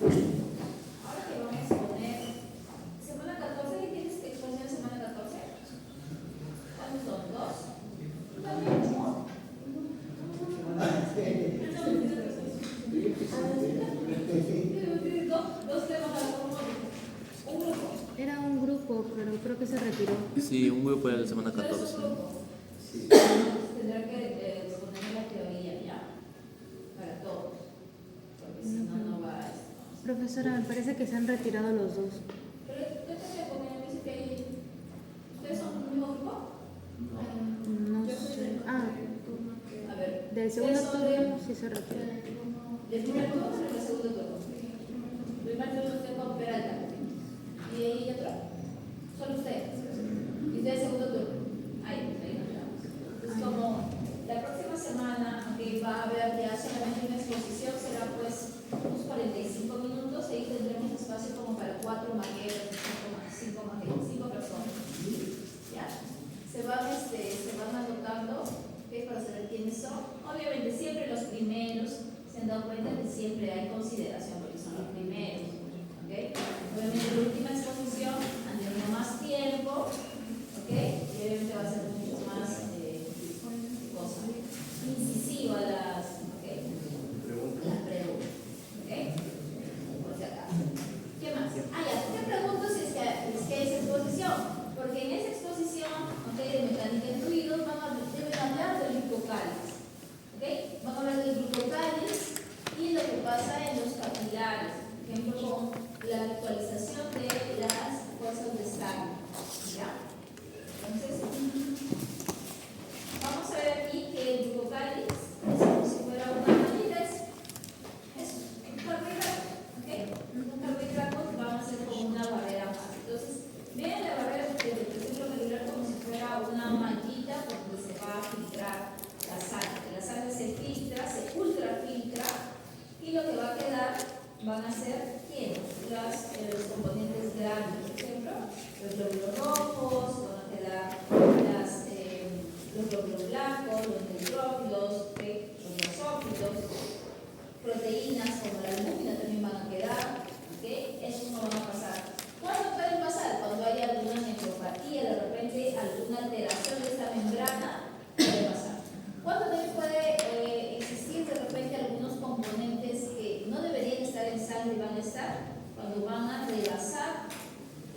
Ahora que vamos a exponer semana 14, ¿qué tienes que exponer semana 14? ¿Cuántos son? ¿Dos? ¿También? Dos temas a un grupo. Era un grupo, pero creo que se retiró. Sí, un grupo de la semana 14. Tendrá que exponer la teoría ya, para todos, porque si no, no va a esto. Profesora, me parece que se han retirado los dos. Pero yo te voy a poner, me dice que ¿ustedes son un mismo grupo? No sé. Ah, A ver. del segundo ¿ustedes son turno sí se retiró. ¿Del primer turno o del segundo turno? Primer turno usted con Peralta. ¿Y ahí otro? Solo ustedes. ¿Y ustedes segundo turno? Ahí nos quedamos. Entonces, como la próxima semana, aunque va a haber ya solamente una exposición, será pues unos 45 minutos, ahí tendremos espacio como para 4 maquetas, 5 maquetas, 5 personas. ¿Ya? Se van anotando, ¿okay? Para saber quiénes son. Obviamente siempre los primeros, se han dado cuenta que siempre hay consideración porque son los primeros. ¿Okay? Obviamente la última exposición han tenido más tiempo, ¿okay? Y obviamente va a ser mucho más incisiva las preguntas. ¿Okay? Por si acaso. ¿Qué más? Ya, te pregunto si es que hay esa exposición, porque en esa exposición, ¿okay? De mecánica de fluidos deben hablar del glucocáliz. ¿Okay? Van a hablar del glucocáliz y lo que pasa en los capilares, por ejemplo, con la actualización de las fuerzas de sangre. ¿Ya? Entonces, vamos a ver aquí que el glucocáliz es como si fuera una mallita, es un carbohidrato. ¿Okay? Un carbohidrato van a ser como una barrera más. Entonces, vean la barrera del ciclo celular como si fuera una mallita por donde se va a filtrar la sangre. La sangre se filtra, se ultrafiltra y lo que va a quedar van a ser los componentes grandes. Por ejemplo, los glóbulos rojos, van a quedar los glóbulos blancos, los neutrófilos, los basófilos, proteínas como la albúmina también van a quedar. ¿Okay? Esos no van a pasar. ¿Cuándo pueden pasar? Cuando hay alguna nefropatía, de repente alguna alteración de esta membrana puede pasar. ¿Cuándo también puede existir de repente algunos componentes que no deberían estar en sangre y van a estar? Cuando van a rebasar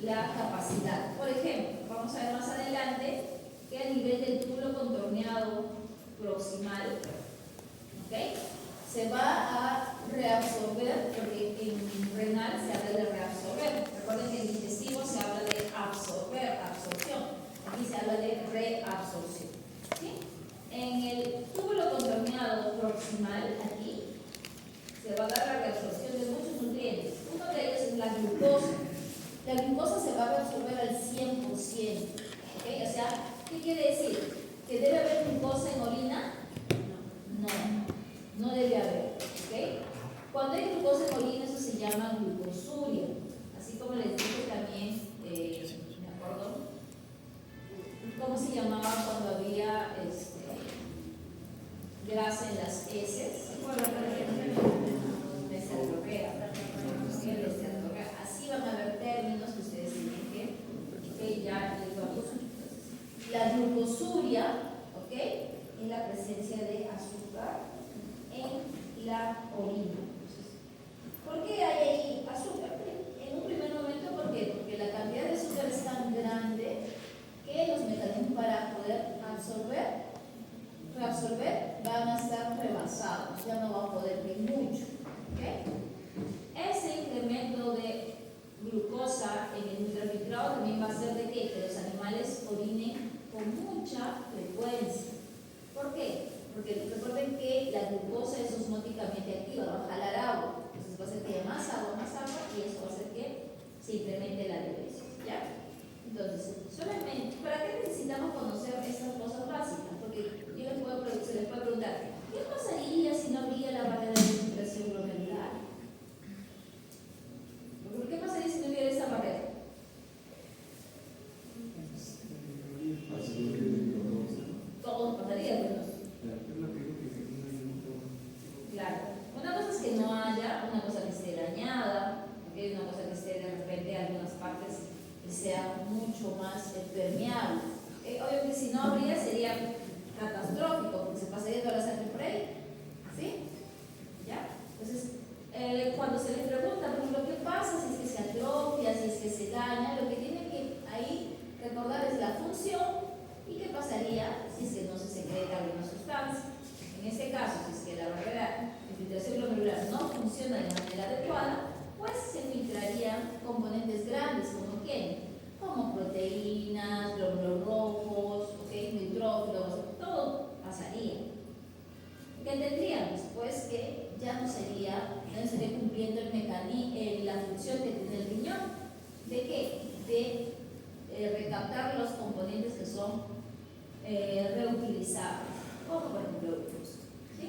la capacidad. Por ejemplo, vamos a ver más adelante que a nivel del túbulo contorneado proximal, ¿okay? Se va a reabsorber, porque en renal se habla de reabsorber. Recuerden que en digestivo se habla de absorber, absorción. Aquí se habla de reabsorción. ¿Sí? En el túbulo contorneado proximal, aquí, se va a dar la reabsorción de muchos nutrientes. Uno de ellos es la glucosa. La glucosa se va a reabsorber al 100%. ¿Okay? O sea, ¿qué quiere decir? ¿Que debe haber glucosa en orina? No debe haber. ¿Okay? Cuando hay glucosa en orina, eso se llama glucosuria. Así como les dije también, me acuerdo, ¿cómo se llamaba cuando había grasa en las heces? Así van a haber términos que ustedes tienen que ya les vamos a. La glucosuria, ¿ok? Es la presencia de azúcar en la orina. ¿Por qué hay ahí azúcar? En un primer momento, ¿por qué? Porque la cantidad de azúcar es tan grande que los mecanismos para poder reabsorber van a estar rebasados, ya no va a poder ir mucho. ¿Okay? Ese incremento de glucosa en el ultrafiltrado también va a hacer de que los animales orinen con mucha frecuencia. ¿Por qué? Porque recuerden que la glucosa es osmóticamente activa, va a jalar agua. Entonces va a hacer que haya más agua, y eso va a hacer que se incremente la diuresis. ¿Ya? Entonces, solamente, ¿para qué necesitamos conocer estas cosas básicas? Porque se les puede preguntar, ¿qué pasaría si no habría la barrera de filtración glomerular? ¿Qué pasaría si no hubiera esa barrera? Todos pasarían, ¿no? Claro. que sea mucho más permeable. Obviamente si no habría sería catastrófico, porque se pasaría toda la sangre por ahí, ¿sí? ¿Ya? Entonces, cuando se les pregunta, por ejemplo, ¿qué pasa si es que se atrofia, si es que se daña? Lo que tienen que ahí recordar es la función y qué pasaría si es que no se secreta alguna sustancia. En este caso, si es que la barrera de filtración glomerular no funciona de manera adecuada, pues se filtrarían componentes grandes como ¿quién? Como proteínas, glóbulos rojos, neutrófilos, todo pasaría. ¿Qué tendríamos? Pues que ya no estaría cumpliendo el mecanismo, la función que tiene el riñón. ¿De qué? De recaptar los componentes que son reutilizables, como por ejemplo el glucosa. ¿Sí?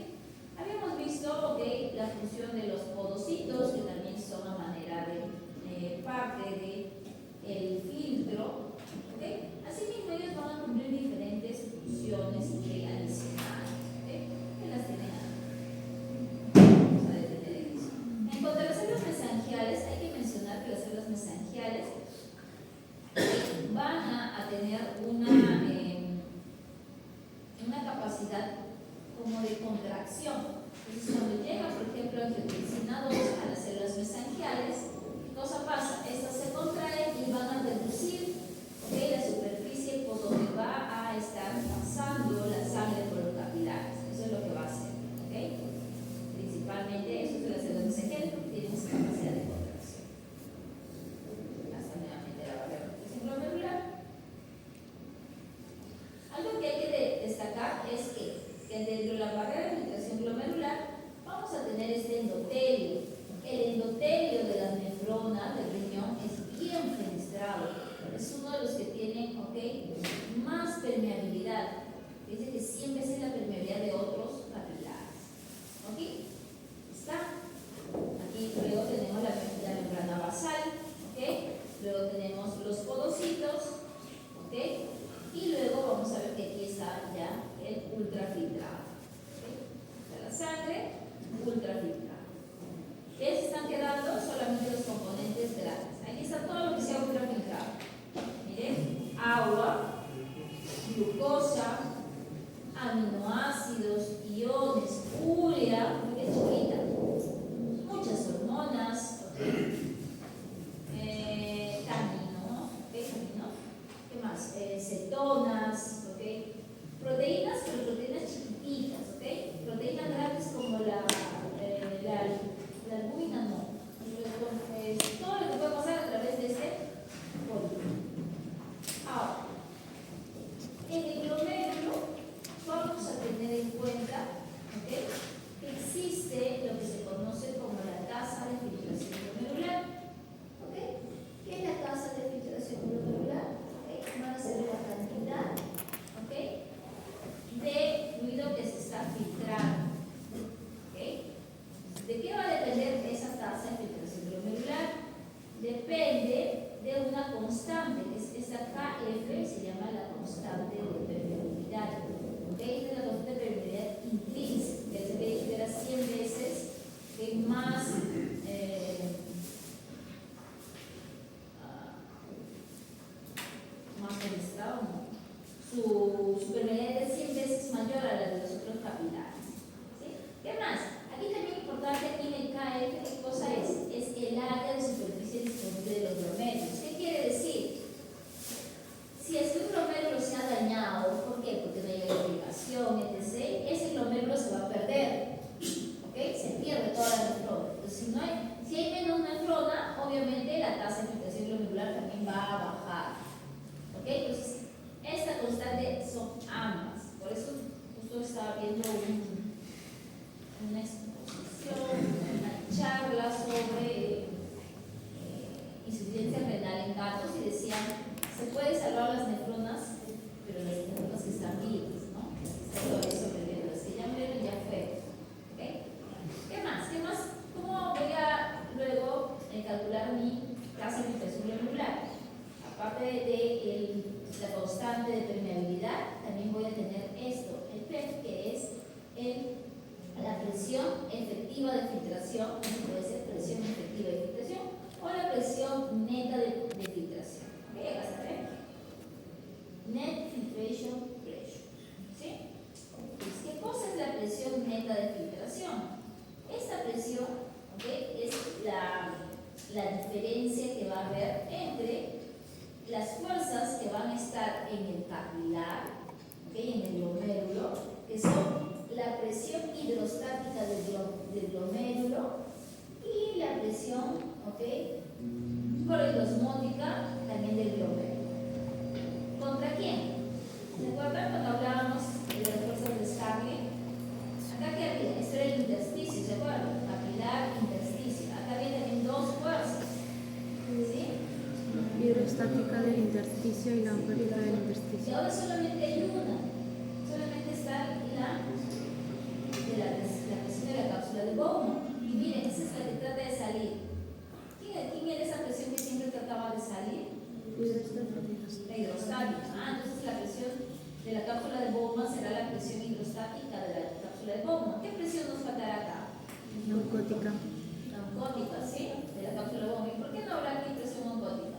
Habíamos visto la función de los podocitos, que también son a manera de parte del filtro. ¿Okay? Asimismo, ellos van a cumplir diferentes funciones adicionales. ¿Okay? Que las tienen vamos a detener en eso. En cuanto a las células mesangiales, hay que mencionar que las células mesangiales van a tener una capacidad como de contracción. Entonces, cuando llega, por ejemplo, angiotensina 2 a las células mesangiales, ¿qué cosa pasa? Estas se contraen y van a reducir la superficie por donde va a estar pasando la sangre por los capilares. Eso es lo que va a hacer. Principalmente, eso es de las células mesangiales porque tienen esa capacidad de contracción. Hasta nuevamente la barrera de filtración glomerular. Algo que hay que destacar es que dentro de la barrera de filtración glomerular vamos a tener este endotelio. El endotelio de las nefronas del riñón es bien fenestrado. Es uno de los que tienen más permeabilidad. Dice que 100 veces la permeabilidad de otros capilares. ¿Ok? ¿Está? Aquí luego tenemos la membrana basal. Luego tenemos los podocitos. Y luego vamos a ver que aquí está ya el ultrafiltrado. Está la sangre ultrafiltrada. ¿Qué se están quedando? Solamente los componentes grandes. Aquí está todo lo que sea ultrafiltrado. Miren, agua, glucosa, aminoácidos, iones, urea, muy chiquita, muchas hormonas, caminos, ¿qué más? Cetonas, proteínas, pero proteínas chiquititas, proteínas grandes como la albúmina no. Todo lo que puede pasar a través de este polímero. Ahora, en el glomérulo vamos a tener en cuenta que existe lo que se conoce como la tasa de filtración glomerular. ¿Qué es la tasa de filtración glomerular? Va a ser la cantidad de fluido que se está filtrando. ¿De qué va a depender esa tasa de filtración glomerular? Depende de una constante, que es esta KF, se llama la constante de permeabilidad. Es la constante de permeabilidad intrínseca, que se ve que era 100 veces más fenestrado, ¿no? Su permeabilidad es 100 veces mayor a la de los otros capilares. ¿Sí? ¿Qué más? Aquí también importante, aquí en el KF, ¿qué cosa es? Es el área de superficie disponible de los glomérulos. ¿Qué quiere decir? Si es que un glomérulo se ha dañado, ¿por qué? Porque no hay irrigación, etc., ese glomérulo se va a perder. Se pierde toda la nefrona. Entonces, si hay menos nefrona, obviamente la tasa de filtración glomerular también va a bajar. Entonces, esta constante son ambas. Por eso, justo estaba viendo una exposición, una charla sobre insuficiencia renal en gatos y decían, se puede salvar las nefronas, pero las nefronas que están vivas, ¿no? Esto todavía sobreviviendo, las que ya murieron ya fue. ¿Qué más? ¿Cómo voy a luego calcular mi tasa de filtración glomerular? Aparte de la constante de permeabilidad, también voy a tener esto, el PEF, que es la presión efectiva de filtración, puede ser presión efectiva de filtración o la presión neta de filtración. filtration pressure. ¿Sí? Pues, ¿qué cosa es la presión neta de filtración? Esta presión, ¿ok?, es la diferencia que va a haber entre las fuerzas que van a estar en el capilar, ¿ok?, en el glomérulo, que son la presión hidrostática del glomérulo y la presión, ¿ok?, coroidosmótica también del glomérulo. ¿Contra quién? ¿Se acuerdan cuando hablábamos de las fuerzas de Starling? Acá que había, esto era el intersticio, ¿se acuerdan? Capilar, intersticio. Acá había también dos fuerzas. ¿Sí? Hidrostática del intersticio y la óptica del Y intersticio. ahora solamente hay una. Solamente está la presión de la cápsula de Bowman. Y miren, esa es la que trata de salir. ¿Quién era esa presión que siempre trataba de salir? La hidrostática. Entonces la presión de la cápsula de Bowman será la presión hidrostática de la cápsula de Bowman. ¿Qué presión nos faltará acá? Oncótica. La oncótica, ¿sí? De la cápsula de Bowman. ¿Y por qué no habrá aquí presión oncótica?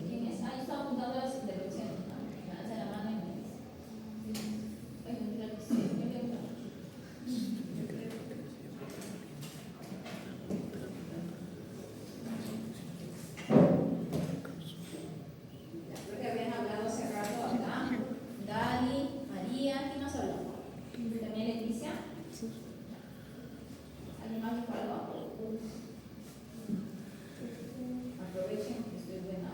¿Quién es? Yo estaba apuntando las intervenciones. Me hace la mano y me dice. Ay, yo creo que sí. Yo creo que no. Creo que habían hablado hace rato acá. Dali, María, ¿quién nos habló? ¿También Leticia? Sí. ¿Alguien más dijo algo? Aprovechen que estoy buena.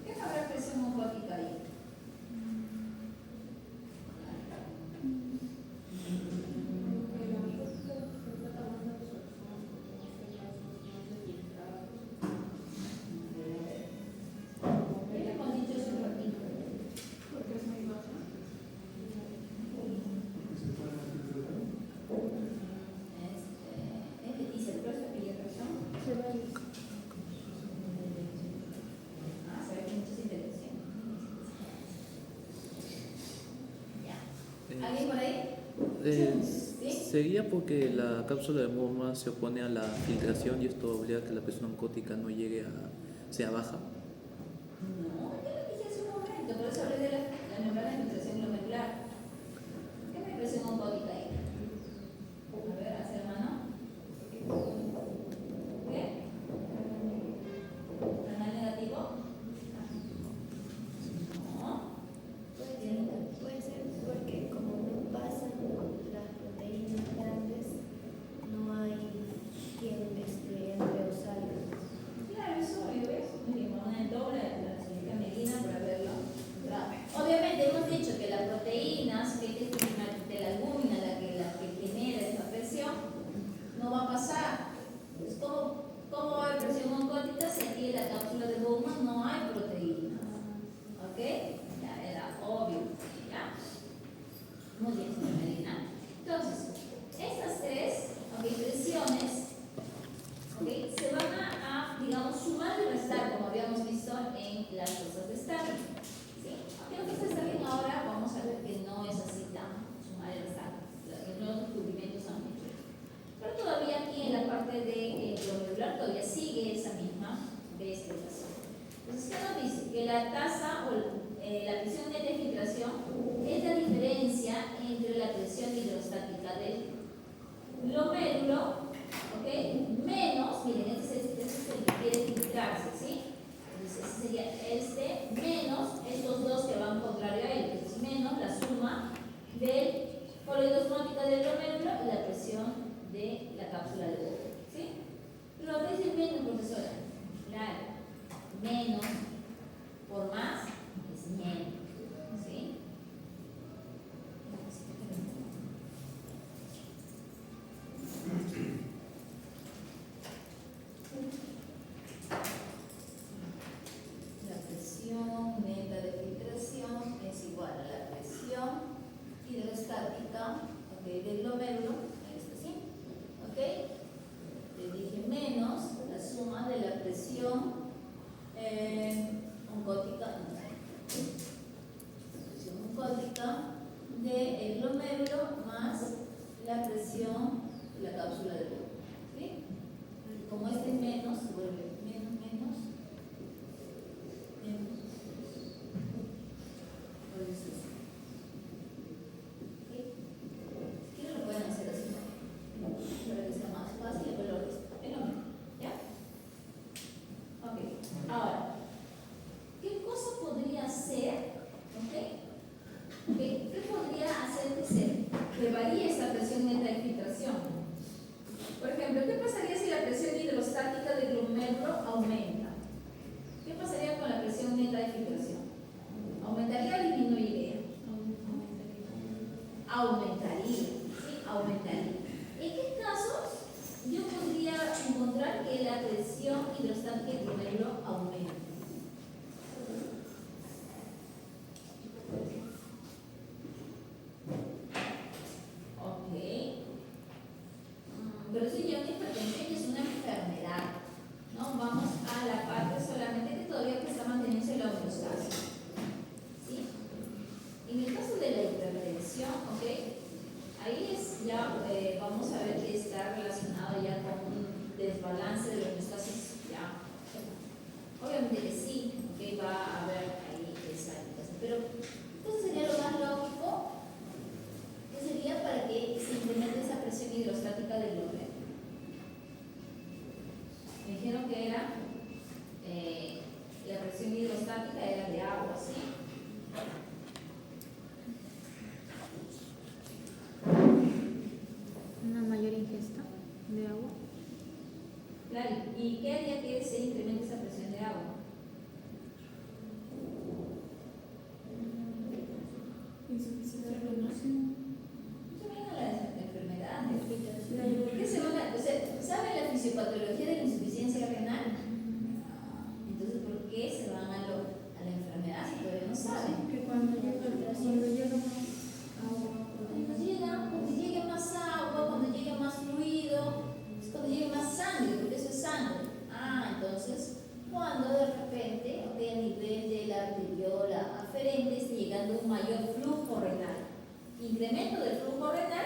¿Qué habrá presión oncótica ahí? ¿Qué le hemos dicho hace un ratito? ¿Es Leticia, el profe pide presión? Se ve que muchas intervenciones. Ya. ¿Alguien por ahí? ¿Sí? Sería porque la cápsula de Bowman se opone a la filtración y esto obliga a que la presión oncótica no llegue a sea baja. No, ya lo dije hace un momento, por eso hablé de la membrana de filtración glomerular. ¿Qué me presión oncótica ahí? A ver, hacia la mano. ¿Qué? ¿Canal negativo? No. Puede ser porque como no pasan las proteínas grandes, no hay quien entre o salga. Claro, eso obvio, ¿ves? Dijimos una doble la señorita Medina por haberlo. Obviamente hemos dicho que las proteínas, que es de la albúmina la que genera esta presión, no va a pasar. Pues, ¿cómo va a haber presión oncótica si aquí en la cápsula de Bowman no hay proteínas? ¿Ok? Ya era obvio. ¿Ya? Muy bien, señora Medina. Entonces, estas tres, presiones, se van a, digamos, sumar y restar, como habíamos visto en las cosas de Starling. ¿Sí? Aunque en Starling ahora vamos a ver que no es así tan sumar y restar. Los nuevos descubrimientos han hecho eso. Pero todavía aquí en la parte de glomerular todavía sigue esa misma explicación. Entonces, ¿qué nos dice? Que la tasa o la presión neta de filtración es la diferencia entre la presión hidrostática del glomérulo, menos, miren, este es el que quiere filtrarse, ¿sí? Entonces, ese sería menos estos dos que van contrario a él, es menos la suma del coroidosmótica del glomérulo y la presión de la cápsula de Bowman, ¿sí? Lo que dice menos, profesora, claro, menos por más es menos, ¿sí? La presión neta de filtración es igual a la presión hidrostática del glomérulo, ¿sí? Ahora, ¿qué cosa podría ser? ¿Ok? ¿Qué podría hacer que varíe esta presión neta de filtración? Por ejemplo, ¿qué pasaría si la presión hidrostática del glomérulo aumenta? ¿Qué pasaría con la presión neta de filtración? ¿Aumentaría o disminuiría? Aumentaría, ¿sí? Aumentaría. ¿En qué casos yo podría encontrar que la presión hidrostática del glomérulo aumenta? Ok. Pero eso ya una hipertensión es una enfermedad. ¿No? Vamos a la parte solamente que todavía está manteniéndose la homeostasis. ¿Sí? En el caso de la hipertensión, ¿ok? Ahí es ya, vamos a ver que está relacionado ya con un desbalance de la homeostasis. Ya. Obviamente que sí, ¿ok? Va a haber ahí esa indicación. Pero, entonces sería lo más lógico, que sería para que se incremente esa presión hidrostática del glomérulo. Me dijeron que era, la presión hidrostática era de agua, ¿sí? Una mayor ingesta de agua. Claro, ¿y qué haría que se incremente esa presión de agua? Insuficiencia renal. Se van a las enfermedades. ¿Por qué se van a, o sea, ¿saben la fisiopatología de la insuficiencia renal? Entonces, ¿por qué se van a la enfermedad si todavía no saben? Que cuando llega más agua, Cuando llegue más agua, cuando llegue más fluido, es cuando llegue más sangre, porque eso es sangre. Entonces, cuando de repente, a nivel de la arteriola aferente, esté llegando un mayor flujo renal. Incremento del flujo renal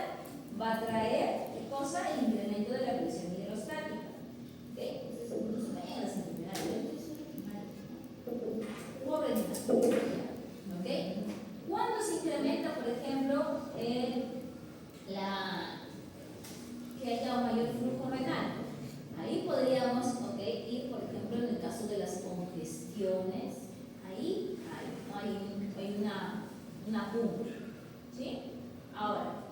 va a traer, ¿qué cosa? El incremento de la presión hidrostática. ¿Ok? Entonces, incluso vayan a las enfermedades. Flujo renal. ¿Ok? ¿Cuándo se incrementa, por ejemplo, que haya un mayor flujo renal? Ahí podríamos ir, por ejemplo, en el caso de las congestiones, ahí hay una curva, ¿sí? Ahora,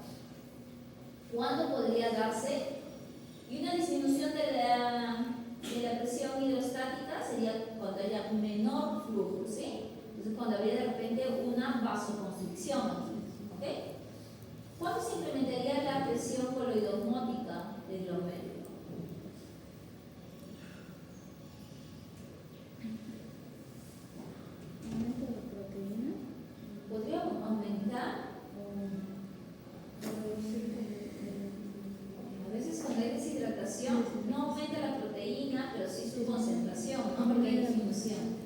¿cuándo podría darse? Y una disminución de la presión hidrostática sería cuando haya un menor flujo, ¿sí? Entonces, cuando habría de repente una vasoconstricción, ¿ok? ¿Cuándo se incrementaría la presión coloidosmótica del glomérulo? ¿Aumento de la proteína? ¿Podría aumentar? A veces cuando hay deshidratación no aumenta la proteína, pero sí su concentración, ¿no? Porque hay disminución.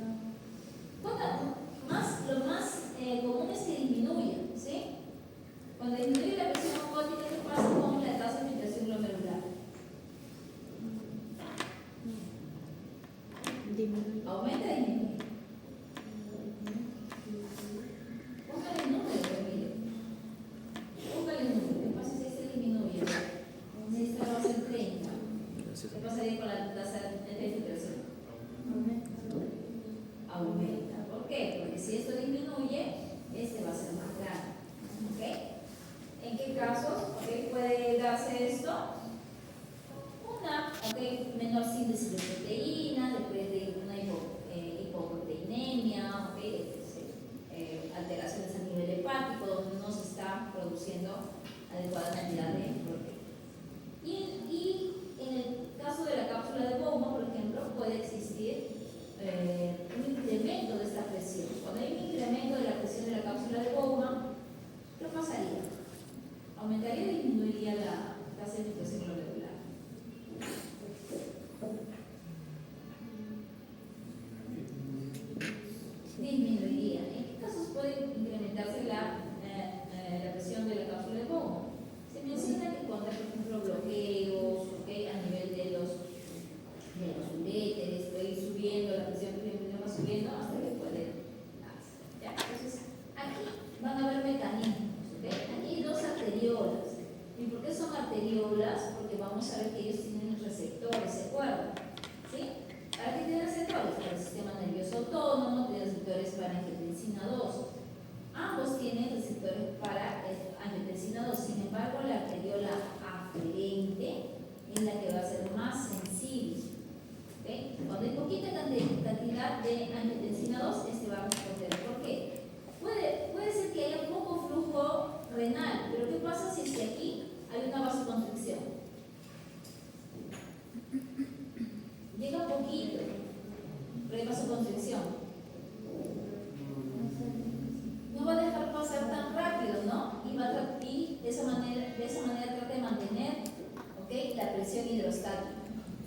Lo más común es que disminuya, ¿sí? Cuando disminuye la presión osmótica, ¿qué pasa con la tasa de filtración glomerular? ¿Aumenta o disminuye? Póngale el número, Emilio. Póngale el número. ¿Qué pasa si este disminuye? Si esta va a ser 30. ¿Qué pasaría con la tasa de filtración? Aumenta. ¿Por qué? Porque si esto disminuye, este va a ser más grande. ¿Ok? ¿En qué casos puede darse esto? Una menor síntesis de proteínas, después de una hipoproteinemia, alteraciones a nivel hepático, donde no se está produciendo adecuada cantidad de proteínas. Y en el caso de la cápsula de Bowman, por ejemplo, puede existir un incremento de esta presión. Cuando hay un incremento de la presión de la cápsula de Bowman, ¿qué pasaría? ¿Aumentaría o disminuiría la tasa de filtración glomerular? Disminuiría. ¿En qué casos puede incrementarse la presión de la cápsula de Bowman? Se menciona que cuando hay, por ejemplo, bloqueos a nivel de los uréteres, puede ir subiendo la presión, va subiendo hasta que puede darse. ¿Ya? Entonces, aquí van a haber mecanismos. Aquí hay dos arteriolas. ¿Y por qué son arteriolas? Porque vamos a ver que ellos tienen receptores, ¿se acuerdan? ¿Sí? ¿Para qué tienen receptores? Para el sistema de angiotensina 2, este va a responder. ¿Por qué? Puede ser que haya poco flujo renal, pero ¿qué pasa si es que aquí hay una vasoconstricción? Llega poquito, pero hay vasoconstricción. No va a dejar pasar tan rápido, ¿no? Y de esa manera trata de mantener, ¿ok?, la presión hidrostática.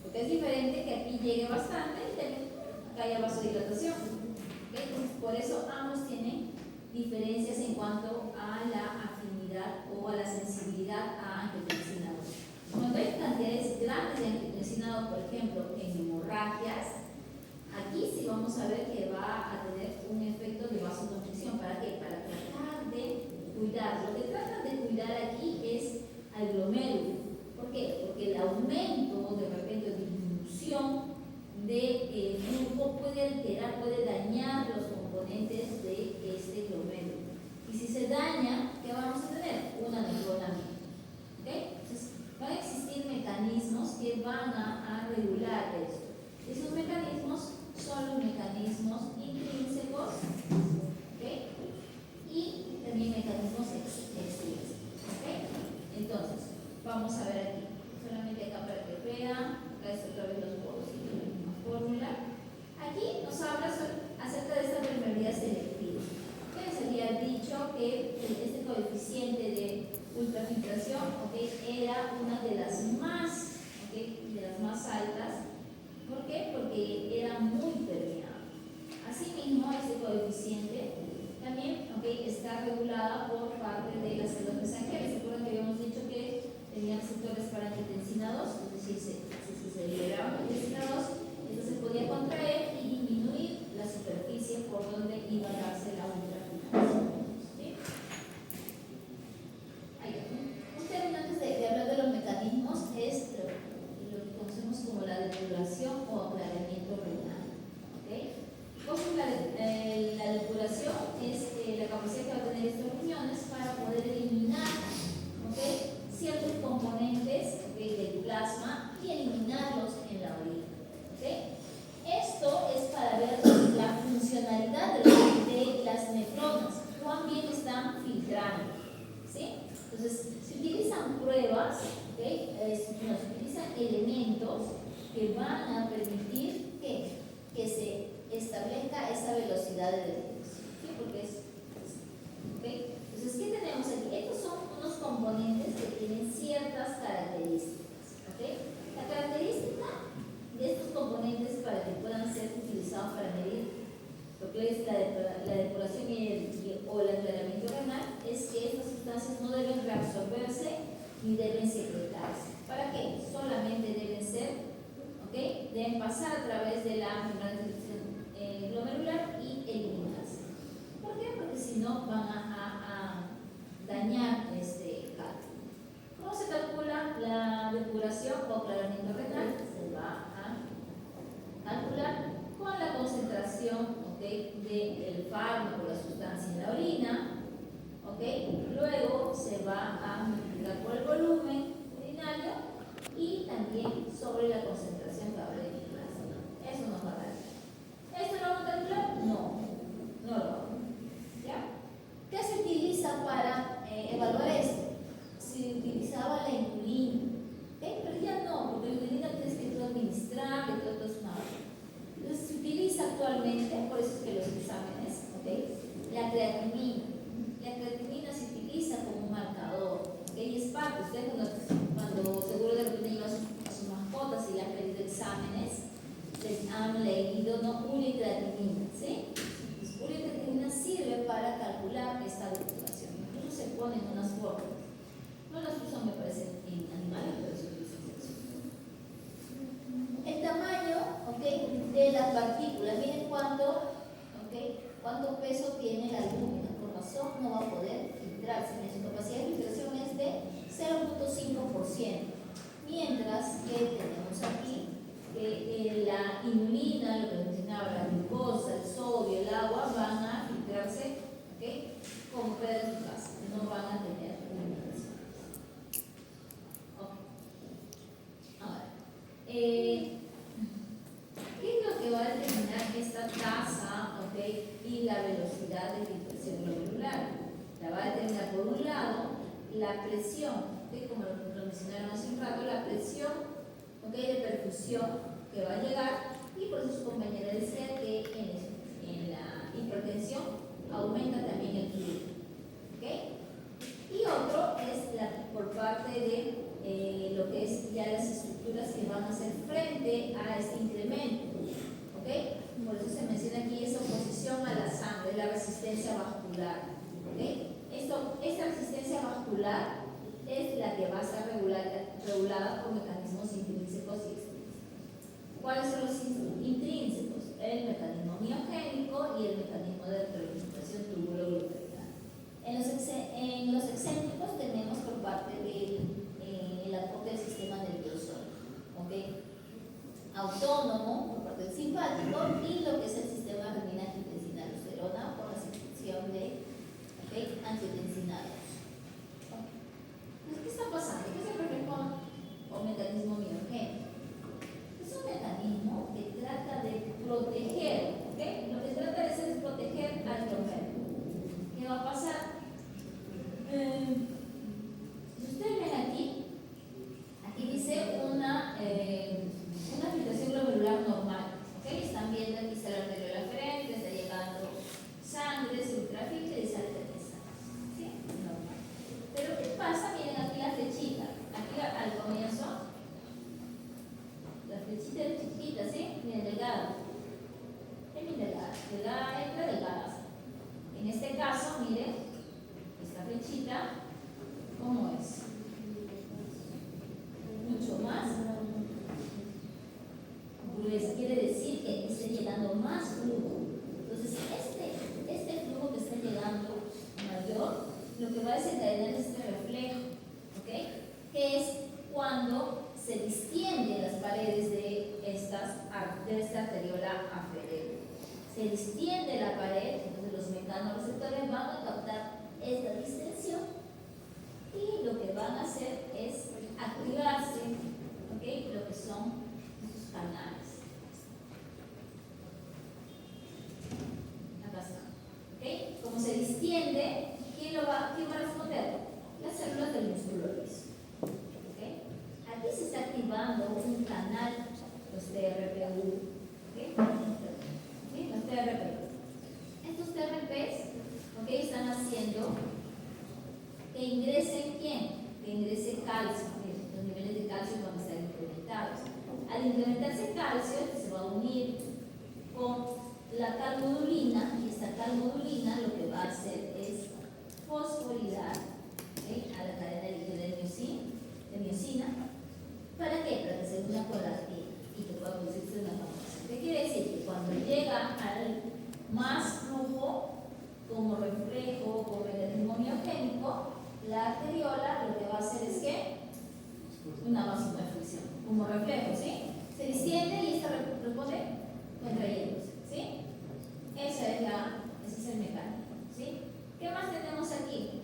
Porque es diferente que aquí llegue bastante y también acá haya vasodilatación. ¿Okay? Entonces, por eso ambos tienen diferencias en cuanto a la afinidad o a la sensibilidad a angiotensina 2. Cuando hay cantidades grandes de angiotensina 2, por ejemplo, en hemorragias, aquí sí vamos a ver que va a tener un efecto de vasoconstricción. ¿Para qué? Para tratar de cuidar. Lo que tratan de cuidar aquí es al glomérulo. ¿Por qué? Porque el aumento, de repente, o disminución de flujo puede alterar, puede dañar los componentes de este glomérulo. Y si se daña, ¿qué vamos a tener? Una nefrona menos. ¿Okay? Entonces, van a existir mecanismos que van a regular esto. Esos mecanismos son los mecanismos intrínsecos, ¿okay?, y también mecanismos extrínsecos. ¿Okay? Entonces, vamos a ver aquí, solamente acá para que vean, acá está otra vez los polos y la misma fórmula. Aquí nos habla acerca de esta permeabilidad selectiva. ¿Okay? Se había dicho que este coeficiente de ultrafiltración, ¿okay?, era una de las más, ¿okay?, de las más altas. ¿Por qué? Porque era muy permeable. Asimismo, este coeficiente también, ¿okay?, está regulada por parte de las células mesangiales. ¿Se acuerdan que habíamos dicho que tenían receptores para angiotensina 2? Es decir, si se liberaba angiotensina 2, esto se podía contraer y disminuir la superficie por donde iba a darse la ultrafiltración. ¿Sí? Un término antes de hablar de los mecanismos es lo que conocemos como la depuración o aclaramiento renal. ¿Okay? ¿Cómo es la depuración? Es la capacidad que va a tener estos riñones para poder eliminar, ¿okay?, ciertos componentes, ¿okay?, del plasma y eliminarlos en la orina. ¿Okay? Esto es para ver la funcionalidad de las nefronas, cuán bien están filtrando. ¿Sí? Entonces, se utilizan pruebas, ¿okay?, se utilizan elementos que van a permitir que se establezca esa velocidad de detección. ¿Sí? Porque ¿okay? Entonces, ¿qué tenemos aquí? Estos son unos componentes que tienen ciertas características. ¿Okay? La característica de estos componentes para que puedan ser utilizados para medir lo que es la depuración o el aclaramiento renal es que estas sustancias no deben reabsorberse ni deben secretarse. ¿Para qué? Solamente deben ser, ¿okay?, deben pasar a través de la membrana glomerular y eliminarse. ¿Por qué? Porque si no van a dañar este cálculo. ¿Cómo se calcula la depuración o aclaramiento renal? Se va a calcular con la concentración, ¿okay?, del fármaco, la sustancia en la orina. ¿Okay? Luego se va a multiplicar por el volumen urinario y también sobre la concentración que habrá en el plasma. Eso nos va a dar. ¿Esto lo vamos a calcular? No, no lo vamos. ¿Ya? ¿Qué se utiliza para evaluar esto? Se utilizaba la inulina. ¿Okay? Pero ya no, porque la inulina tienes que tú administrar, que todo esto es una. Entonces se utiliza actualmente, por eso es que los exámenes, ¿okay?, la creatinina. La creatinina se utiliza como un marcador, ¿okay? Y es parte, ustedes cuando seguro de repente llevan a sus mascotas y le han pedido exámenes, les han leído, ¿no?, urea y creatinina, ¿sí? Entonces, urea y creatinina sirve para calcular esta depuración. Incluso se ponen unas fórmulas. No las usan, me parece, en animales, pero se utilizan en eso. El tamaño, ¿okay?, de las partículas, miren cuánto, ¿okay?, cuánto peso tiene la albúmina. Por razón no va a poder filtrarse. Su capacidad de filtración es de 0.5%. Mientras que tenemos aquí que la inulina, lo que mencionaba, la glucosa, el sodio, el agua, van a filtrarse, ¿okay?, como fuera de su casa. No van a tener limitaciones. Okay. Ahora, ¿qué es lo que va a determinar esta tasa, ¿ok? Y la velocidad de filtración glomerular. La va a determinar por un lado la presión, ¿ok? Como lo mencionaron hace un rato, la presión, ¿ok? De perfusión que va a llegar, y por eso su compañera decía que en la hipertensión aumenta también el flujo, ¿ok? Y otro es por parte de lo que es ya las estructuras que van a hacer frente a este incremento, ¿ok? Por eso se menciona aquí esa oposición a la sangre, la resistencia vascular, ¿ok? Esta resistencia vascular es la que va a estar regulada por mecanismos intrínsecos y extrínsecos. ¿Cuáles son los intrínsecos? El mecanismo miogénico y el mecanismo de representación túbulo-glomerular. En los excéntricos tenemos por parte del aporte del sistema nervioso, ¿ok? Autónomo por parte del simpático, y lo que es el sistema renina-angiotensina-aldosterona por la secreción de angiotensinados. Entonces, ¿qué está pasando? ¿Qué es el reflejo o mecanismo miogénico? Es un mecanismo que trata de proteger, ¿ok? Lo que trata de hacer es proteger al glomero. ¿Qué va a pasar? Si ustedes ven aquí dice una filtración glomerular normal, ¿ok? Están viendo aquí está la arteriola aferente, está llegando sangre, se ultrafiltra y sale de esa, ¿sí? Normal. Pero ¿qué pasa? Miren aquí la flechita, aquí al comienzo, la flechita es chiquita, ¿sí? Miren, delgada, es bien delgada, entra delgada. En este caso, miren, esta flechita, ¿cómo es? Mucho más gruesa, quiere decir que está llegando más flujo. Entonces, este flujo que está llegando mayor, lo que va a desencadenar es este reflejo, ¿ok? Que es cuando se distienden las paredes de esta arteriola aferente. Se distiende la pared, entonces los mecanorreceptores van a captar esta distensión y lo que van a hacer es activarse, ¿ok? Lo que son estos canales. Acá está, ¿ok? Como se distiende, ¿quién va a responder? Las células del músculo liso, ¿ok? Aquí se está activando un canal, los TRPV, ¿ok? ¿Sí? Los TRPV. Estos TRPs, ¿ok? Están haciendo que ingrese ¿quién? Que ingrese calcio. Miren, los niveles de calcio van a estar incrementados. Al incrementarse calcio, se va a unir con la calmodulina, y esta calmodulina lo que va a hacer es fosforilizar, ¿okay? A la cadena líquida de miosina. ¿Para qué? Para que se una con la y que pueda producirse una formación. ¿Qué quiere decir? Que cuando llega al más flujo, como reflejo, como mecanismo miogénico, la arteriola lo que va a hacer es que una vasoconstricción, como reflejo, ¿sí? Se distiende y esta responde contrayéndose, ¿sí? Ese es el mecanismo, ¿sí? ¿Qué más tenemos aquí?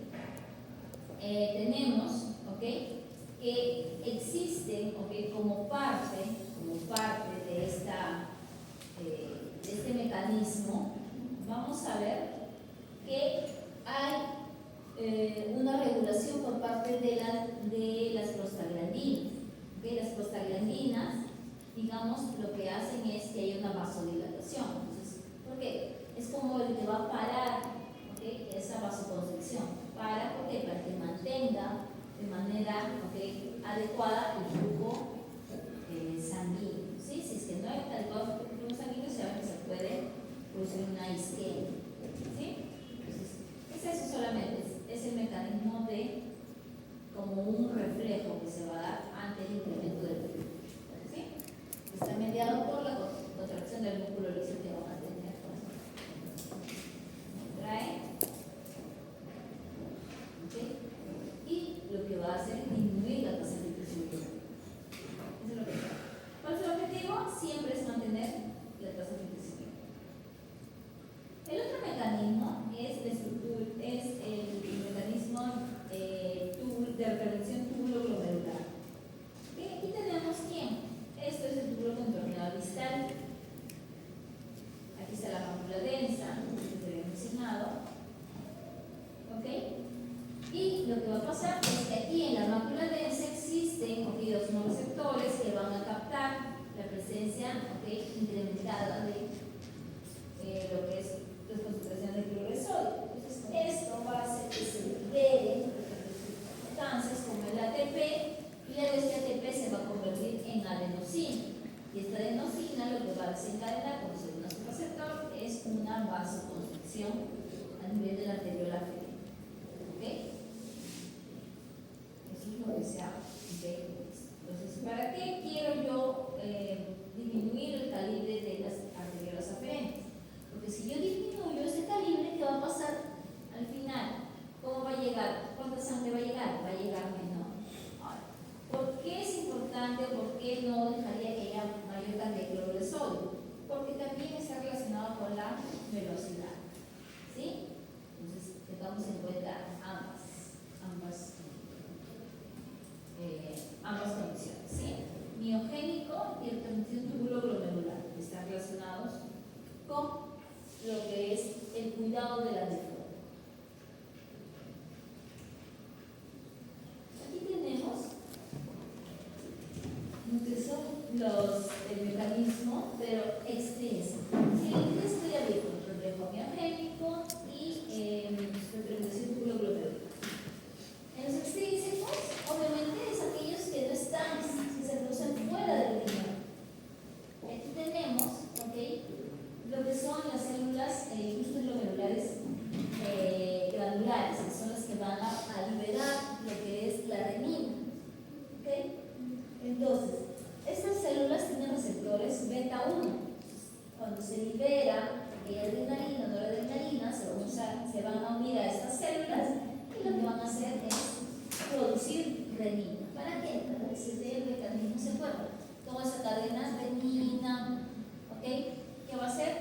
Tenemos, ¿ok? Que existe, ¿ok? Como parte de este mecanismo, vamos a ver que hay una regulación por parte de las prostaglandinas. ¿Okay? Las prostaglandinas, digamos, lo que hacen es que haya una vasodilatación. Entonces, ¿por qué? Es como el que va a parar, ¿okay? Esa vasoconstricción. ¿Por qué? Para que mantenga de manera, ¿okay? Adecuada el flujo sanguíneo. ¿Sí? Si es que no hay adecuado el flujo sanguíneo, se sabe que se puede producir una isquemia. ¿Sí? Eso solamente es el mecanismo de como un reflejo que se va a dar ante el incremento del flujo, ¿sí? Está mediado por la contracción del músculo liso que vamos a tener. Trae, ¿okay? Y lo que va a hacer es disminuir la tasa de filtración. Eso es lo que trae. ¿Cuál es el objetivo? Siempre es mantener la tasa de filtración. El otro mecanismo es el mecanismo de reproducción túbulo-glomerular. Aquí tenemos quién. Esto es el túbulo contorneado distal. Y lo que va a pasar es que aquí en la mácula densa existen los receptores que van a captar la presencia incrementada de lo que es la concentración de clorresol. Entonces, esto va a hacer que se liberen sustancias como el ATP, y luego este ATP se va a convertir en adenosina. Y esta adenosina lo que va a desencadenar cuando se une a su receptor es una vasoconstricción a nivel de la arteriola femoral. ¿Ok? Eso es lo que se hace. ¿Okay? Entonces, ¿para qué quiero yo disminuir el calibre de las arteriolas aferentes? Porque si yo disminuyo ese calibre, ¿qué va a pasar al final? ¿Cómo va a llegar? ¿Cuánta sangre va a llegar? Va a llegar menor. Ahora, ¿por qué es importante o por qué no dejaría que haya mayor cantidad de clorresol? Porque también está relacionado con la velocidad. ¿Sí? Entonces, tengamos en cuenta ambas condiciones. ¿Sí? Miogénico y retención tubulo-glomerular están relacionados con lo que es el cuidado de la nefrona. Aquí tenemos lo que son el mecanismo, pero extrínseco. Sí, esto ya vimos, reflejo miogénico y representación tubulo-glomerular. En los extrínsecos, obviamente, es aquellos que no están, que se producen fuera del riñón. Aquí tenemos, lo que son las células glomerulares glandulares, que son las que van a liberar lo que es la renina. Entonces, estas células tienen receptores beta 1. Cuando se libera adrenalina, noradrenalina, se van a unir a estas células y lo que van a hacer es producir renina. ¿Para qué? Para que se dé el mecanismo se mueva. Toda esa cadena renina, ¿qué va a hacer?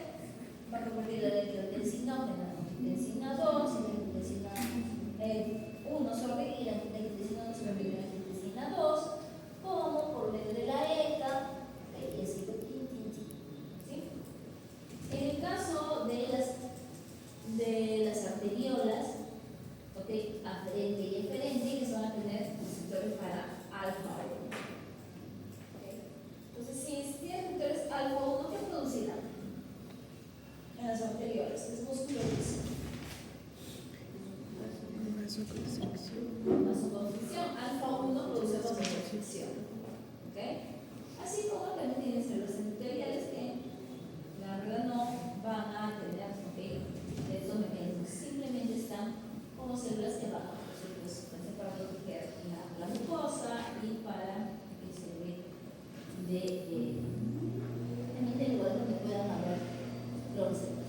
Va a convertir la angiotensinógena en angiotensina 2 y la angiotensina 1 y la angiotensina 1 se convierte en angiotensina 2, como por medio de la ECA, y así, ¿sí? En el caso de las arteriolas, aferente y eferente, que van a tener receptores para alfa 1. Entonces, si tienen receptores alfa 1, ¿qué producirán? En las arteriolas, es músculo liso. Vasoconstricción. Alfa 1 produce vasoconstricción. Así como también tienen células endoteliales que la verdad no van a tener estos mecanismos, simplemente están como células que van a producir sustancia para proteger la mucosa y para que se ve también del lugar donde puedan haber los receptores.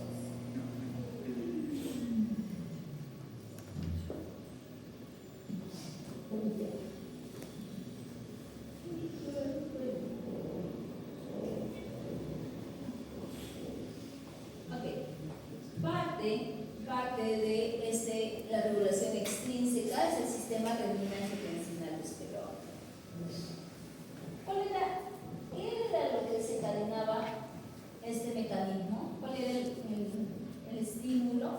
Parte de la regulación extrínseca es el sistema renina-angiotensina aldosterona. ¿Qué era lo que desencadenaba este mecanismo? ¿Cuál era el estímulo?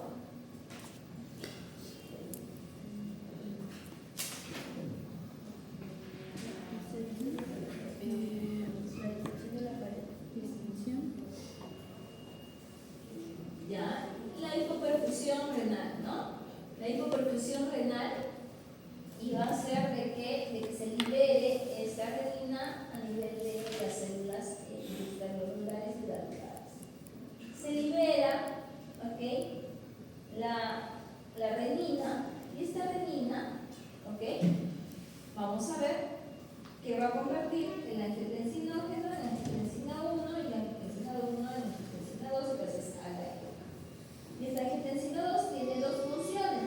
La hipoperfusión renal, ¿no? La hipoperfusión renal iba a hacer de que se libere esta renina a nivel de las células globulares y glandulares. Se libera, la renina, y esta renina, vamos a ver que va a convertir en angiotensinógeno, en angiotensina 1 y la angiotensina 1 en angiotensina 2 gracias a la ECA. Y esta angiotensina 2 tiene dos funciones.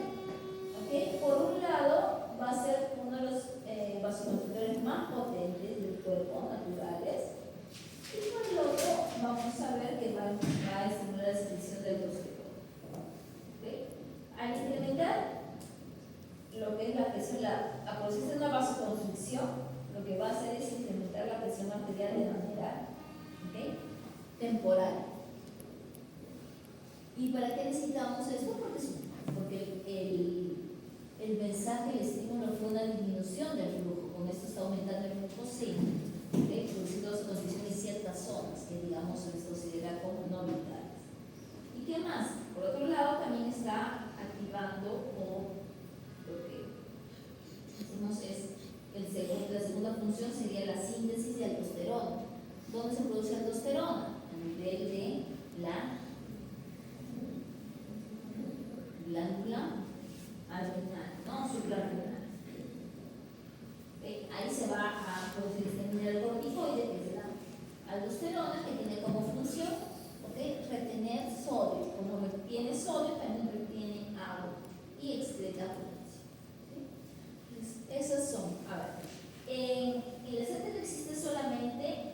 Por un lado, va a ser uno de los vasoconstrictores más potentes del cuerpo, naturales. Y por el otro, vamos a ver que va a estimular la secreción del prostaglandino. Al incrementar lo que es la presión, a producirse una vasoconstricción, lo que va a hacer es incrementar la presión arterial de manera temporal. ¿Y para qué necesitamos esto? Porque el el mensaje, el estímulo fue una disminución del flujo. Con esto está aumentando el flujo sísmico, produciendo condiciones en ciertas zonas que, digamos, se les considera como no vitales. ¿Y qué más? Por otro lado, también está activando o lo que decimos es la segunda función sería la síntesis de aldosterona. ¿Dónde se produce aldosterona? A nivel de la glándula adrenal, no suprarrenal. Ahí se va a producir este mineralocorticoide, que es la aldosterona, que tiene como función retener sodio. Como retiene sodio, también retiene agua y excreta potasio. Esas son, a ver, en el aceite no existe solamente,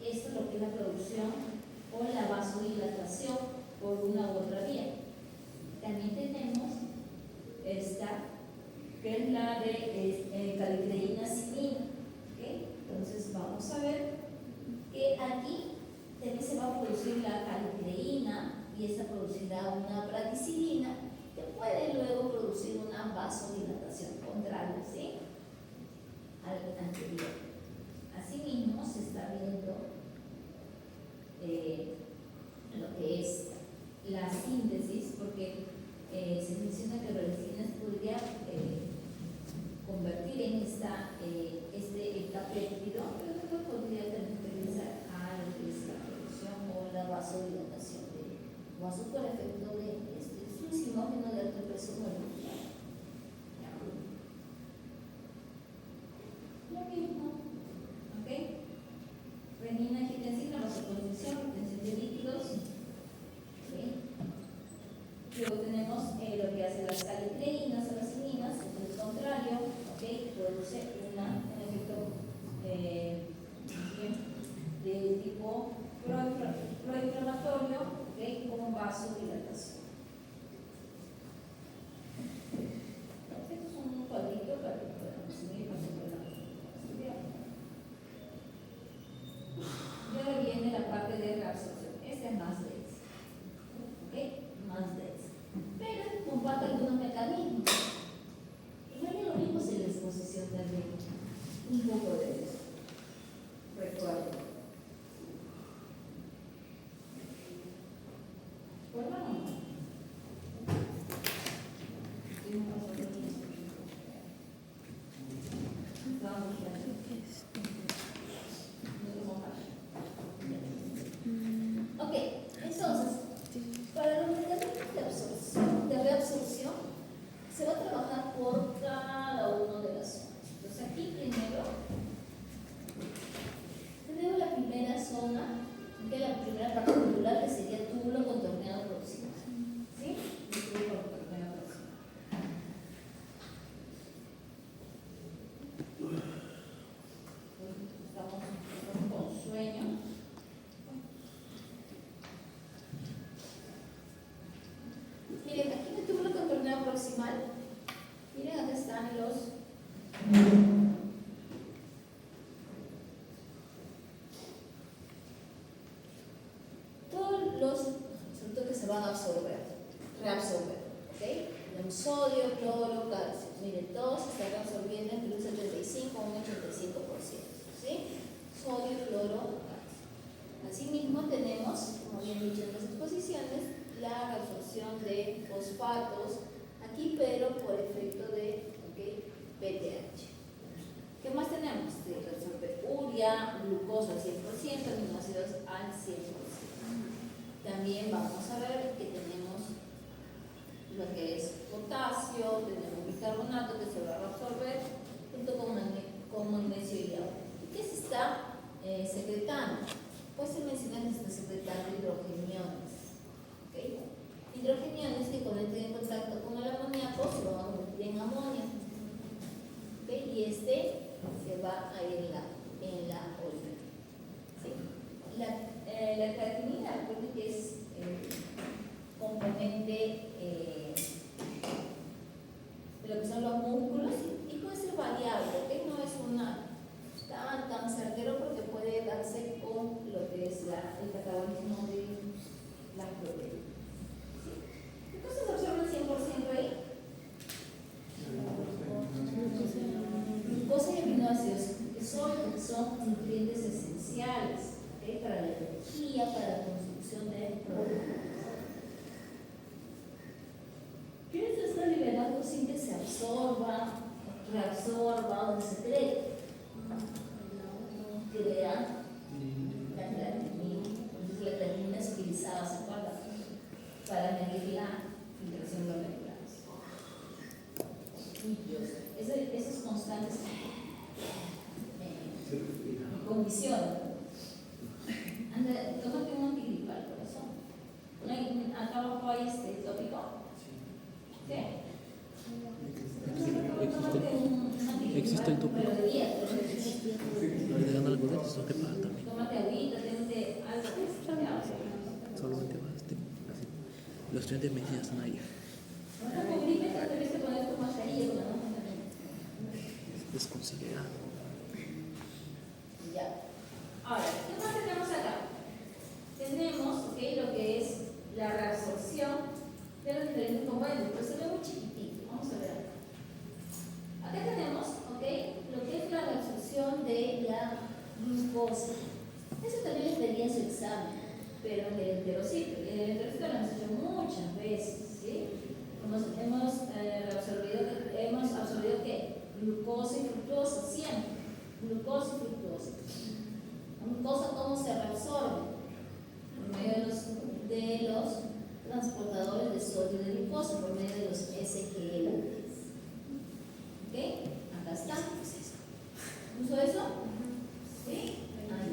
esto es lo que es la producción o la vasodilatación por una u otra vía. También tenemos esta, que es la de calicreína cinina. Entonces vamos a ver que aquí también se va a producir la calicreína y esta producirá una braticilina que puede luego producir una vasodilatación contraria, ¿sí?, al anterior. Asimismo se está viendo lo que es la síntesis, porque se menciona que la braticilina se podría convertir en este ecapéptido, pero después podría también utilizar a lo que es la producción o la vasodilatación de vasos por efecto de es un sinógeno de alto peso molecular. Lo mismo, renina, angiotensina, vasoconstricción, retención de líquidos. Luego tenemos lo que hace las calicreínas o las cininas, es el contrario, produce un efecto de tipo proinflamatorio, con vasodilatación. Esto es un cuadrito para que podamos seguir con el programa estudiar. Y ahora viene la parte de reabsorción. Esta es más densa. Más densa. Pero comparte algunos mecanismos. No es lo mismo si la exposición también. Un poco de eso. Recuerdo. Ok, entonces, para los mecanismos de reabsorción, se va a trabajar por cada una de las zonas. Entonces, aquí primero tenemos la primera zona, que es la primera parte tubular, que sería túbulo contorneado proximal. ¿Sí? El túbulo contorneado proximal. Estamos con sueño. Miren, aquí en el túbulo contorneado proximal, miren, acá están todos los productos que se van a reabsorber, el sodio, cloro, calcio. Miren, todos se están reabsorbiendo entre un 75 a un 85%, ¿sí? Sodio, cloro, calcio. Asimismo tenemos, como habían dicho en las exposiciones, la reabsorción de fosfatos aquí, pero por efecto de PTH. ¿Qué más tenemos? Se reabsorbe urea, glucosa al 100%, aminoácidos al 100%. También vamos a ver que tenemos lo que es potasio, tenemos bicarbonato que se va a reabsorber junto con magnesio y agua. ¿Y qué se está secretando? Pues se menciona que se está secretando hidrogeniones. Hidrogeniones que cuando entren en contacto con el amoníaco se van a convertir en amonio. Y este se va a ir en la orina. ¿Sí? La creatinina, recuerden que es componente de lo que son los músculos y puede ser variable, no es una tan certero porque puede darse con lo que es el catabolismo reabsorba o se cree. Crea la creatinina. Entonces la creatinina se utilizaba, ¿se acuerdan? Para medir la filtración glomerular. Esos constantes condicionan. Anda, tómate un antigripal, corazón. Acá abajo hay este tópico. ¿Qué? Existe el tópico. Pero de día, Le dan algo de eso, ¿qué pasa también? tómate agüita, tómate algo. Solamente vas, así. Los estudiantes de medicina están ahí. Ahora con gripe te debes poner tu mascarilla, ¿no? Desconsiderado. Ya. Ahora, ¿qué más tenemos acá? Tenemos, ¿ok?, lo que es la reabsorción de los diferentes compuestos, pero se ve muy chiquitito. Vamos a ver acá. Acá tenemos, ¿ok?, lo que es la reabsorción de la glucosa. Eso también les pedía en su examen, pero en el enterocito. En el enterocito lo hemos hecho muchas veces, ¿sí? Hemos absorbido ¿qué? Glucosa y fructosa, siempre. Glucosa y fructosa. La glucosa, ¿cómo se reabsorbe? Por medio de los transportadores de sodio y de glucosa, por medio de los SGLTs. ¿Ok? Acá está. ¿Uso eso? ¿Sí? Ahí.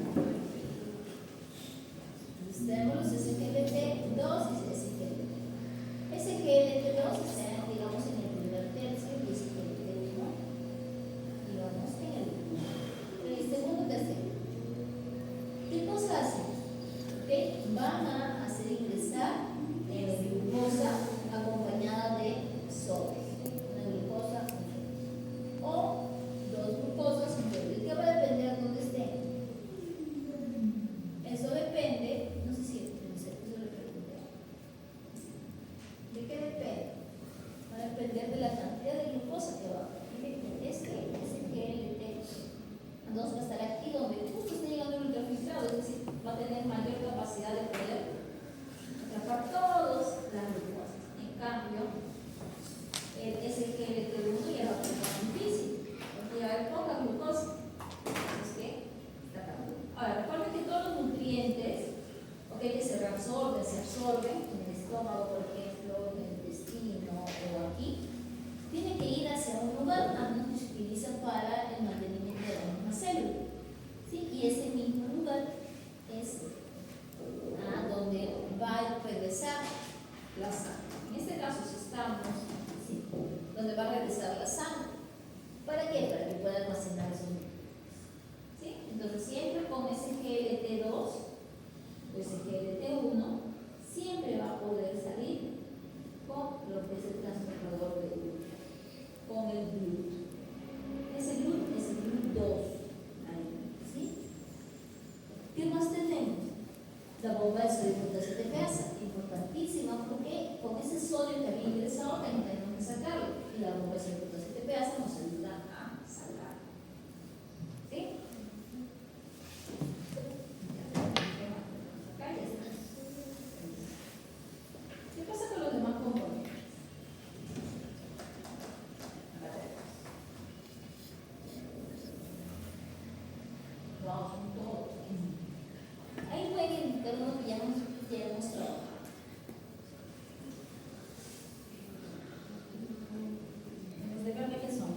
Entonces tenemos los SGLT2 y SGLT. SGLT2 está, digamos, en el primer tercio y SGLT1, digamos, en el segundo tercio. ¿Qué cosa hacen? ¿Okay? Van a hacer ingresar glucosa acompañada de sodio. Una glucosa o dos glucosas. ¿De qué va a depender dónde esté? Eso depende, no sé si eso le pregunté. ¿De qué depende? Va a depender de la cantidad de glucosa que va a haber. SGLT2 va a estar aquí donde justo está llegando el ultrafiltrado, es decir, va a tener mayor capacidad de poder atrapar todas las glucosas. En cambio, el SGLT1 ya va a ser más difícil, porque ya hay poca glucosa. Entonces, ¿qué? Está acá. Ahora, recuerden que todos los nutrientes, ¿ok?, que se reabsorben, se absorben en el estómago, por ejemplo, en el intestino o aquí, tienen que ir hacia un lugar que se utiliza para el mantenimiento de la misma célula. ¿Sí? Y ese mismo lugar es donde va a regresar la sangre. En este caso, si estamos, ¿sí?, donde va a regresar la sangre. ¿Para qué? Para que pueda almacenar esos nutrientes. ¿Sí? Entonces, siempre con SGLT2 o SGLT1, siempre va a poder salir con lo que es el transportador de gluten, con el gluten. Ese gluten es el GLUT2. ¿Sí? ¿Qué más tenemos? La bomba de sodio ATPasa, importantísima, porque con ese sodio que había ingresado también tenemos que sacarlo, y la bomba de sodio ATPasa nos ayuda a sacarlo. ¿Sí? Acá ya está. ¿Qué pasa con los demás componentes? Vamos con todo. Ahí pueden indicar uno que ya hemos trabajado. Recuerden qué son.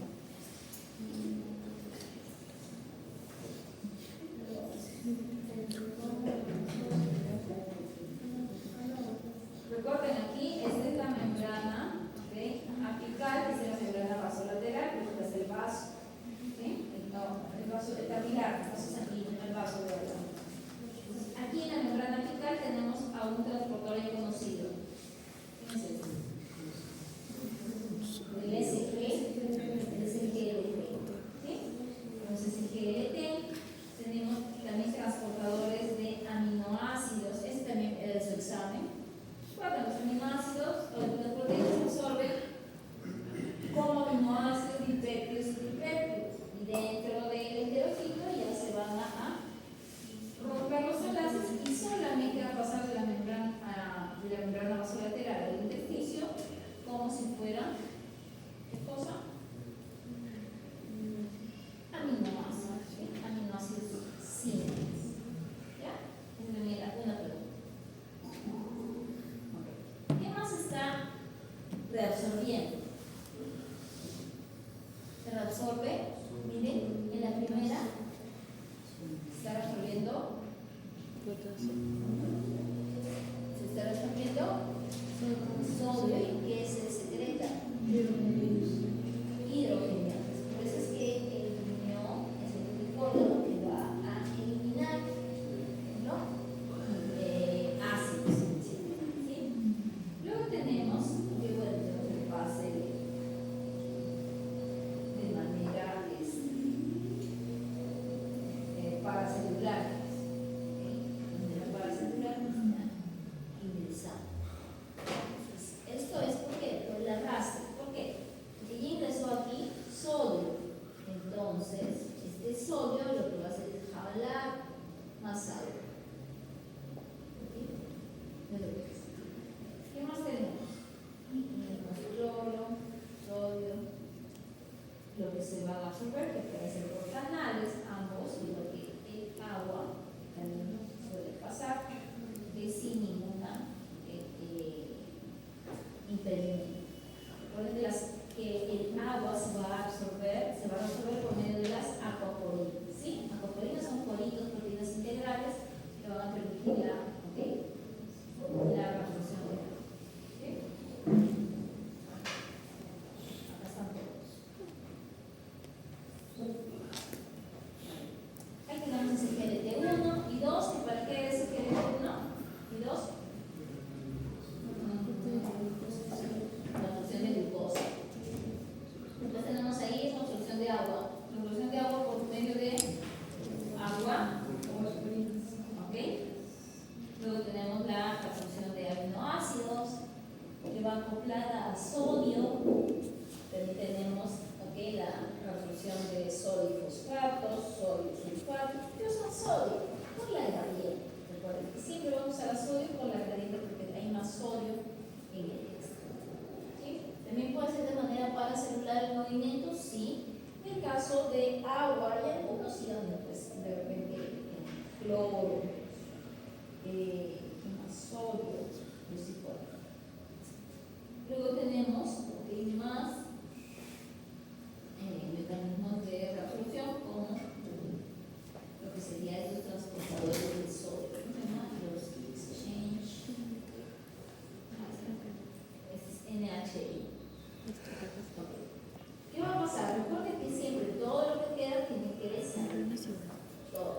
Recuerden, aquí esta es la membrana, ¿okay?, apical, que es la membrana vasolateral, que es el vaso. ¿Sí? El vaso de capilar, el vaso sanguíneo, el vaso de agua. Aquí en la membrana apical tenemos a un transportador ya conocido. ¿Quién es este? El SGLT. ¿Sí? Entonces, SGLT, tenemos también transportadores de aminoácidos. Este también es de su examen. Bueno, los aminoácidos, las proteínas se absorben como aminoácidos, dipéptidos y tripéptidos. Y dentro del enterocito ya se van a romper los enlaces y solamente va a pasar de la membrana vasolateral al intersticio como si fuera, ¿qué cosa? absorbe, miren, en la primera está resolviendo, se está resolviendo sodio y ¿qué se secreta? Hidrogeno. Por eso es que el riñón es el único órgano que va a eliminar, ¿no? Ácidos, ¿sí? Luego tenemos que bueno, tenemos el pase de manera paracelular, ¿ok? De manera paracelular ingresando. Entonces, esto es porque por el arrastre. ¿Por qué? Porque ya ingresó aquí sodio. Entonces, este sodio lo que va a hacer es jalar más agua. ¿Ok? ¿Qué más tenemos? Tenemos cloro, sodio, lo que se va a absorber, que puede ser por canales, ambos, y lo que el agua también suele pasar, que sin ninguna impedimento. Recuerden que el agua se va a absorber por medio de las acuaporinas, ¿sí? Acuaporinas son poritos, proteínas integrales que van a permitir la reabsorción del agua. ¿Ok? Acá están todos. Ahí tenemos el GLT1 y 2, ¿y para qué es el GLT1 y 2? La absorción de glucosa. Entonces tenemos ahí absorción de agua. Absorción de agua por medio de agua. ¿Ok? Luego tenemos la absorción de aminoácidos que va acoplada a sodio. También tenemos la absorción de sodio y fosfatos, sodio y sulfato, que son sodio por la gradiente. Recuerden que siempre vamos a usar sodio por la gradiente porque hay más sodio en el extra. ¿Sí? También puede ser de manera paracelular el movimiento, sí. En el caso de agua, y algunos sí, pues de repente cloro, más sodio, pues sí puede. Luego tenemos más mecanismos de reabsorción como lo que sería estos transportadores de sodio, los exchange, este es NHI. ¿Qué va a pasar? Recuerden que siempre todo lo que queda tiene que descender. Todo.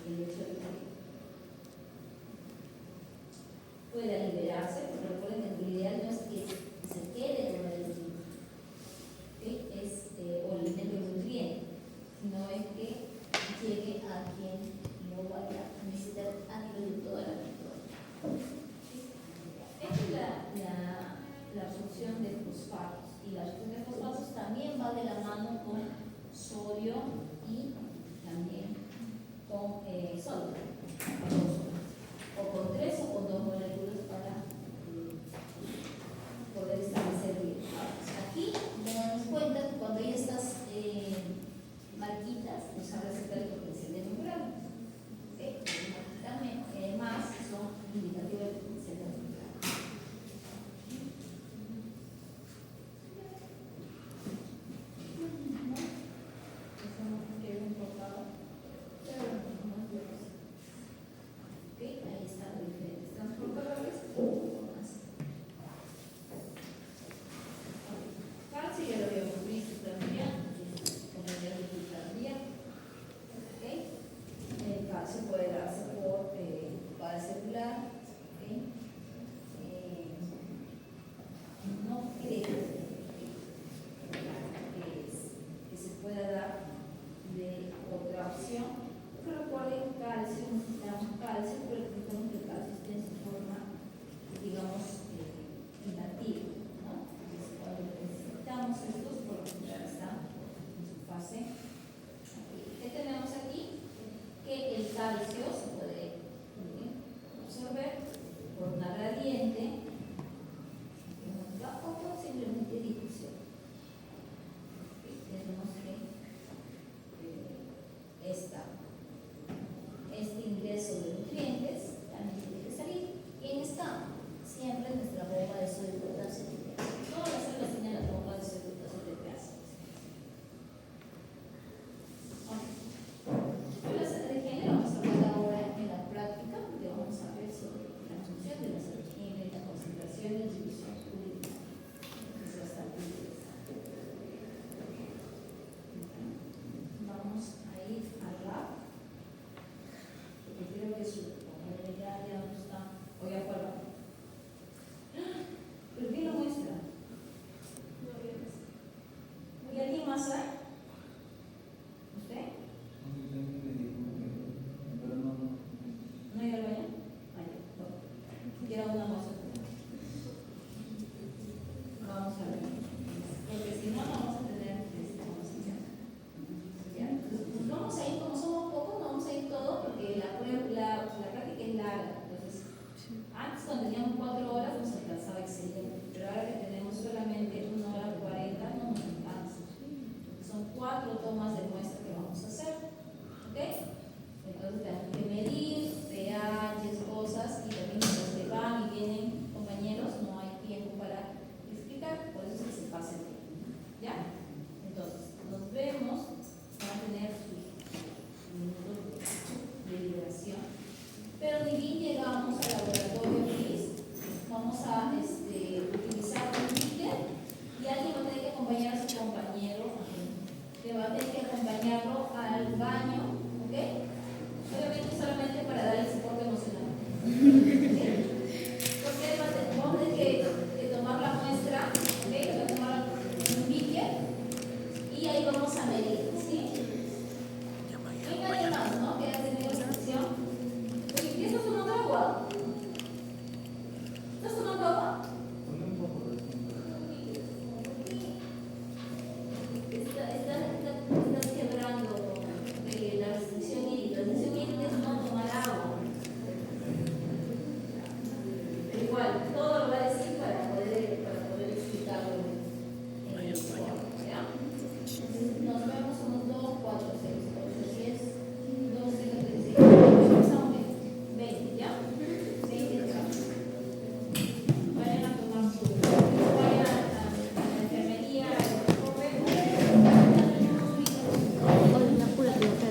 el hecho de que pueda liberarse, porque recuerden que lo ideal no es que se quede con el líquido, ¿sí? O el nutriente, sino es que llegue a quien lo vaya a necesitar a nivel de toda la microbiota. Esta es la absorción de fosfatos, y la absorción de fosfatos también va de la mano con sodio y también con sodio, o con 3 o con 2 moléculas para poder establecer bien. Aquí nos cuenta que cuando hay estas marquitas, nos habla acerca del potencial de membrana. También más son indicativos del potencial de membrana. Ahí están los diferentes transportadores. Calcio ya lo habíamos visto también, como ya lo explicaría. El calcio puede darse por paracelular. No creo que se pueda dar de otra opción. Pero recuerden, calcio, necesitamos calcio, pero necesitamos que el calcio esté en su forma, digamos, inactiva, ¿no? Entonces, cuando necesitamos estos, por lo general están en su fase activa. ¿Qué tenemos aquí? Que el calcio se puede absorber por una gradiente o por simplemente difusión. Tenemos que este ingreso de nutrientes también tiene que salir. ¿Quién está? Siempre nuestra bomba de sodio y potasio TPA. Todas las células tienen la bomba de sodio y potasio TPA. Las de género vamos a hablar ahora en la práctica, porque vamos a ver sobre la transmisión de la citocina y la concentración y distribución jurídica. Es bastante interesante. Vamos a ir al lab, porque creo que es